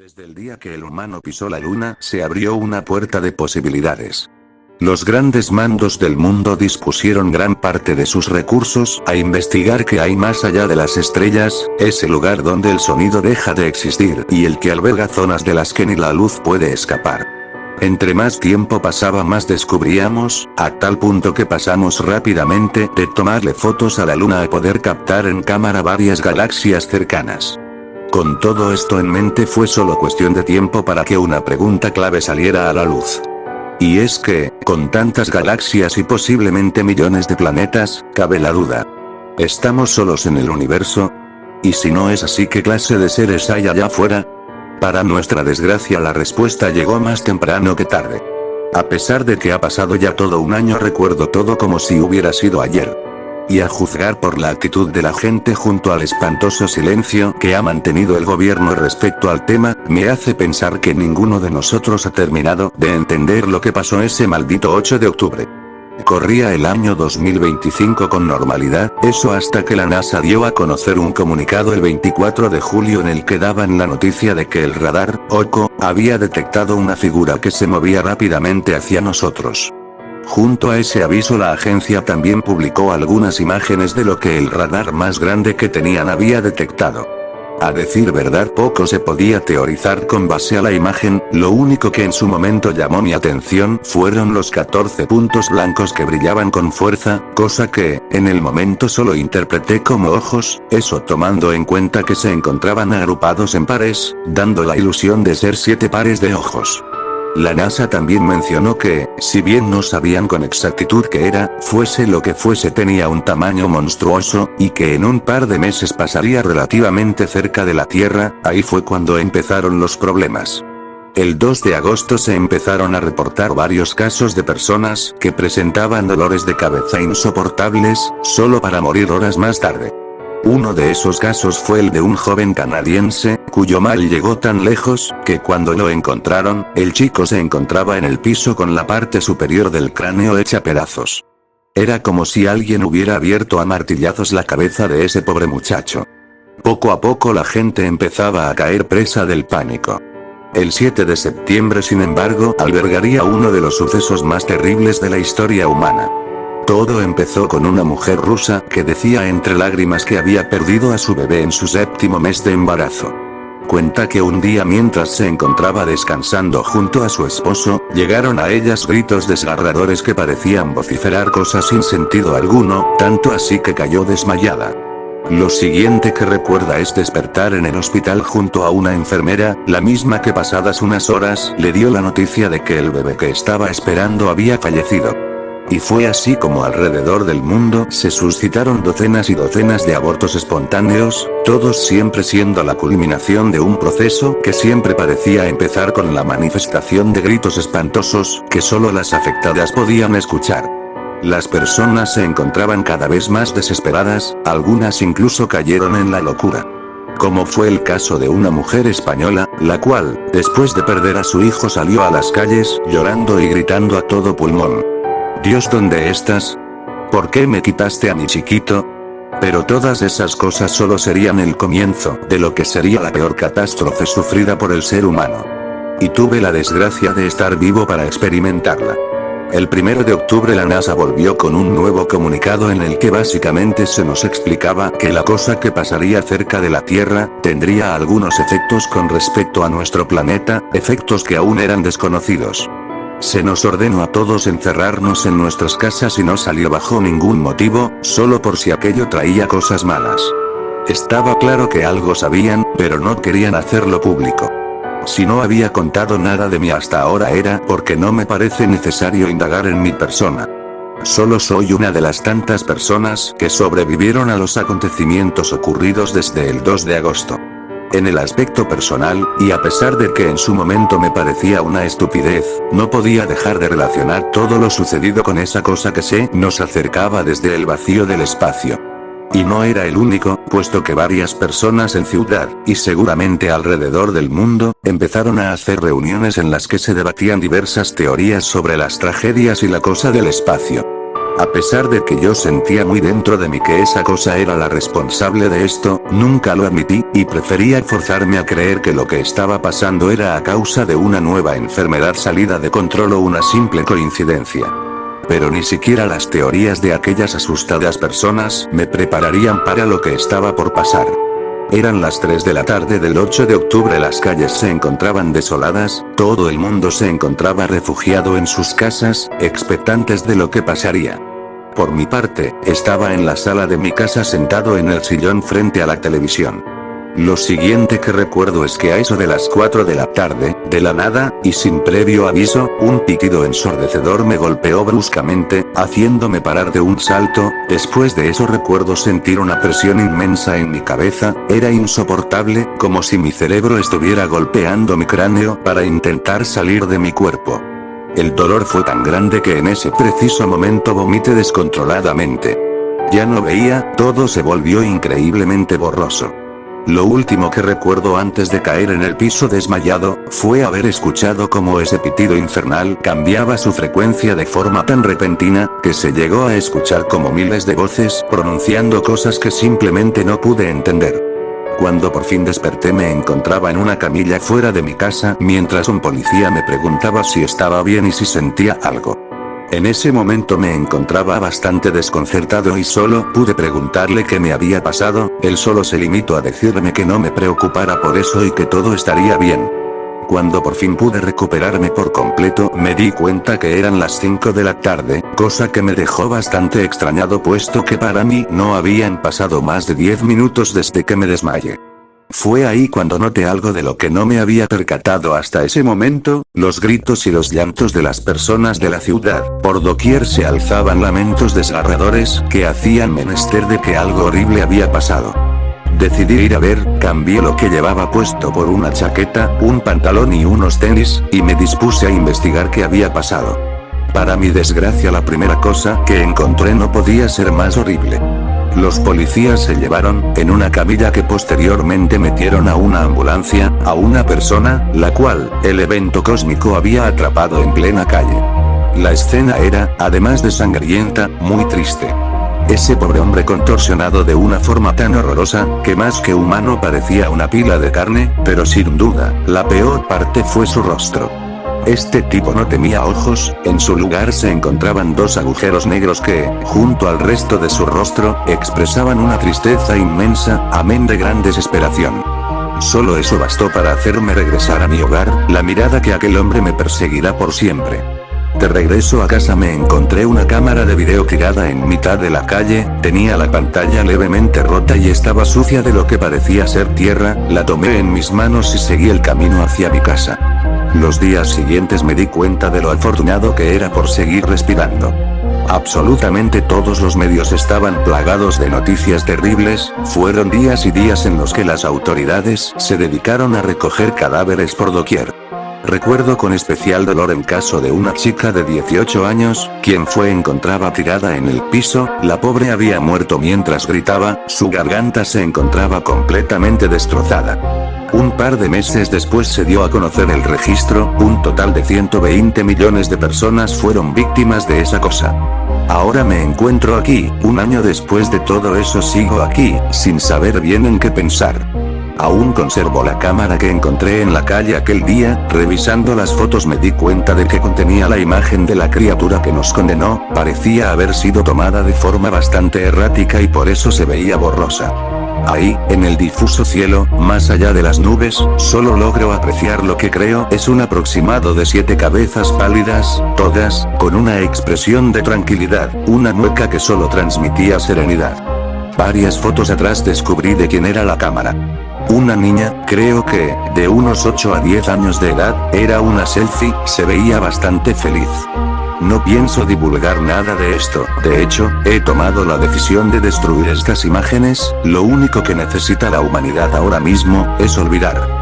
Desde el día que el humano pisó la luna, se abrió una puerta de posibilidades. Los grandes mandos del mundo dispusieron gran parte de sus recursos a investigar qué hay más allá de las estrellas, ese lugar donde el sonido deja de existir y el que alberga zonas de las que ni la luz puede escapar. Entre más tiempo pasaba, más descubríamos, a tal punto que pasamos rápidamente de tomarle fotos a la luna a poder captar en cámara varias galaxias cercanas. Con todo esto en mente, fue solo cuestión de tiempo para que una pregunta clave saliera a la luz. Y es que, con tantas galaxias y posiblemente millones de planetas, cabe la duda. ¿Estamos solos en el universo? Y si no es así, ¿qué clase de seres hay allá afuera? Para nuestra desgracia, la respuesta llegó más temprano que tarde. A pesar de que ha pasado ya todo un año, recuerdo todo como si hubiera sido ayer. Y a juzgar por la actitud de la gente junto al espantoso silencio que ha mantenido el gobierno respecto al tema, me hace pensar que ninguno de nosotros ha terminado de entender lo que pasó ese maldito 8 de octubre. Corría el año 2025 con normalidad, eso hasta que la NASA dio a conocer un comunicado el 24 de julio en el que daban la noticia de que el radar, OCO, había detectado una figura que se movía rápidamente hacia nosotros. Junto a ese aviso, la agencia también publicó algunas imágenes de lo que el radar más grande que tenían había detectado. A decir verdad, poco se podía teorizar con base a la imagen, lo único que en su momento llamó mi atención fueron los 14 puntos blancos que brillaban con fuerza, cosa que, en el momento solo interpreté como ojos, eso tomando en cuenta que se encontraban agrupados en pares, dando la ilusión de ser 7 pares de ojos. La NASA también mencionó que, si bien no sabían con exactitud qué era, fuese lo que fuese, tenía un tamaño monstruoso, y que en un par de meses pasaría relativamente cerca de la Tierra. Ahí fue cuando empezaron los problemas. El 2 de agosto se empezaron a reportar varios casos de personas que presentaban dolores de cabeza insoportables, solo para morir horas más tarde. Uno de esos casos fue el de un joven canadiense, cuyo mal llegó tan lejos, que cuando lo encontraron, el chico se encontraba en el piso con la parte superior del cráneo hecha pedazos. Era como si alguien hubiera abierto a martillazos la cabeza de ese pobre muchacho. Poco a poco la gente empezaba a caer presa del pánico. El 7 de septiembre, sin embargo, albergaría uno de los sucesos más terribles de la historia humana. Todo empezó con una mujer rusa que decía entre lágrimas que había perdido a su bebé en su 7º mes de embarazo. Cuenta que un día, mientras se encontraba descansando junto a su esposo, llegaron a ellas gritos desgarradores que parecían vociferar cosas sin sentido alguno, tanto así que cayó desmayada. Lo siguiente que recuerda es despertar en el hospital junto a una enfermera, la misma que pasadas unas horas le dio la noticia de que el bebé que estaba esperando había fallecido. Y fue así como alrededor del mundo se suscitaron docenas y docenas de abortos espontáneos, todos siempre siendo la culminación de un proceso que siempre parecía empezar con la manifestación de gritos espantosos que solo las afectadas podían escuchar. Las personas se encontraban cada vez más desesperadas, algunas incluso cayeron en la locura. Como fue el caso de una mujer española, la cual, después de perder a su hijo, salió a las calles, llorando y gritando a todo pulmón: Dios, ¿dónde estás? ¿Por qué me quitaste a mi chiquito? Pero todas esas cosas solo serían el comienzo de lo que sería la peor catástrofe sufrida por el ser humano. Y tuve la desgracia de estar vivo para experimentarla. El 1 de octubre la NASA volvió con un nuevo comunicado en el que básicamente se nos explicaba que la cosa que pasaría cerca de la Tierra tendría algunos efectos con respecto a nuestro planeta, efectos que aún eran desconocidos. Se nos ordenó a todos encerrarnos en nuestras casas y no salir bajo ningún motivo, solo por si aquello traía cosas malas. Estaba claro que algo sabían, pero no querían hacerlo público. Si no había contado nada de mí hasta ahora era porque no me parece necesario indagar en mi persona. Solo soy una de las tantas personas que sobrevivieron a los acontecimientos ocurridos desde el 2 de agosto. En el aspecto personal, y a pesar de que en su momento me parecía una estupidez, no podía dejar de relacionar todo lo sucedido con esa cosa que se nos acercaba desde el vacío del espacio. Y no era el único, puesto que varias personas en ciudad, y seguramente alrededor del mundo, empezaron a hacer reuniones en las que se debatían diversas teorías sobre las tragedias y la cosa del espacio. A pesar de que yo sentía muy dentro de mí que esa cosa era la responsable de esto, nunca lo admití, y prefería forzarme a creer que lo que estaba pasando era a causa de una nueva enfermedad salida de control o una simple coincidencia. Pero ni siquiera las teorías de aquellas asustadas personas me prepararían para lo que estaba por pasar. Eran las 3 de la tarde del 8 de octubre, las calles se encontraban desoladas, todo el mundo se encontraba refugiado en sus casas, expectantes de lo que pasaría. Por mi parte, estaba en la sala de mi casa sentado en el sillón frente a la televisión. Lo siguiente que recuerdo es que a eso de las 4 de la tarde, de la nada, y sin previo aviso, un pitido ensordecedor me golpeó bruscamente, haciéndome parar de un salto. Después de eso recuerdo sentir una presión inmensa en mi cabeza, era insoportable, como si mi cerebro estuviera golpeando mi cráneo para intentar salir de mi cuerpo. El dolor fue tan grande que en ese preciso momento vomité descontroladamente. Ya no veía, todo se volvió increíblemente borroso. Lo último que recuerdo antes de caer en el piso desmayado, fue haber escuchado cómo ese pitido infernal cambiaba su frecuencia de forma tan repentina, que se llegó a escuchar como miles de voces pronunciando cosas que simplemente no pude entender. Cuando por fin desperté me encontraba en una camilla fuera de mi casa mientras un policía me preguntaba si estaba bien y si sentía algo. En ese momento me encontraba bastante desconcertado y solo pude preguntarle qué me había pasado. Él solo se limitó a decirme que no me preocupara por eso y que todo estaría bien. Cuando por fin pude recuperarme por completo, me di cuenta que eran las 5 de la tarde, cosa que me dejó bastante extrañado puesto que para mí no habían pasado más de 10 minutos desde que me desmayé. Fue ahí cuando noté algo de lo que no me había percatado hasta ese momento, los gritos y los llantos de las personas de la ciudad. Por doquier se alzaban lamentos desgarradores que hacían menester de que algo horrible había pasado. Decidí ir a ver, cambié lo que llevaba puesto por una chaqueta, un pantalón y unos tenis, y me dispuse a investigar qué había pasado. Para mi desgracia, la primera cosa que encontré no podía ser más horrible. Los policías se llevaron, en una camilla que posteriormente metieron a una ambulancia, a una persona, la cual, el evento cósmico había atrapado en plena calle. La escena era, además de sangrienta, muy triste. Ese pobre hombre contorsionado de una forma tan horrorosa, que más que humano parecía una pila de carne, pero sin duda, la peor parte fue su rostro. Este tipo no tenía ojos, en su lugar se encontraban 2 agujeros negros que, junto al resto de su rostro, expresaban una tristeza inmensa, amén de gran desesperación. Solo eso bastó para hacerme regresar a mi hogar, la mirada que aquel hombre me perseguirá por siempre. De regreso a casa me encontré una cámara de video tirada en mitad de la calle, tenía la pantalla levemente rota y estaba sucia de lo que parecía ser tierra. La tomé en mis manos y seguí el camino hacia mi casa. Los días siguientes me di cuenta de lo afortunado que era por seguir respirando. Absolutamente todos los medios estaban plagados de noticias terribles, fueron días y días en los que las autoridades se dedicaron a recoger cadáveres por doquier. Recuerdo con especial dolor el caso de una chica de 18 años, quien fue encontrada tirada en el piso. La pobre había muerto mientras gritaba, su garganta se encontraba completamente destrozada. Un par de meses después se dio a conocer el registro, un total de 120 millones de personas fueron víctimas de esa cosa. Ahora me encuentro aquí, un año después de todo eso sigo aquí, sin saber bien en qué pensar. Aún conservo la cámara que encontré en la calle aquel día, revisando las fotos me di cuenta de que contenía la imagen de la criatura que nos condenó, parecía haber sido tomada de forma bastante errática y por eso se veía borrosa. Ahí, en el difuso cielo, más allá de las nubes, solo logro apreciar lo que creo es un aproximado de 7 cabezas pálidas, todas, con una expresión de tranquilidad, una mueca que solo transmitía serenidad. Varias fotos atrás descubrí de quién era la cámara. Una niña, creo que, de unos 8 a 10 años de edad, era una selfie, se veía bastante feliz. No pienso divulgar nada de esto, de hecho, he tomado la decisión de destruir estas imágenes, lo único que necesita la humanidad ahora mismo, es olvidar.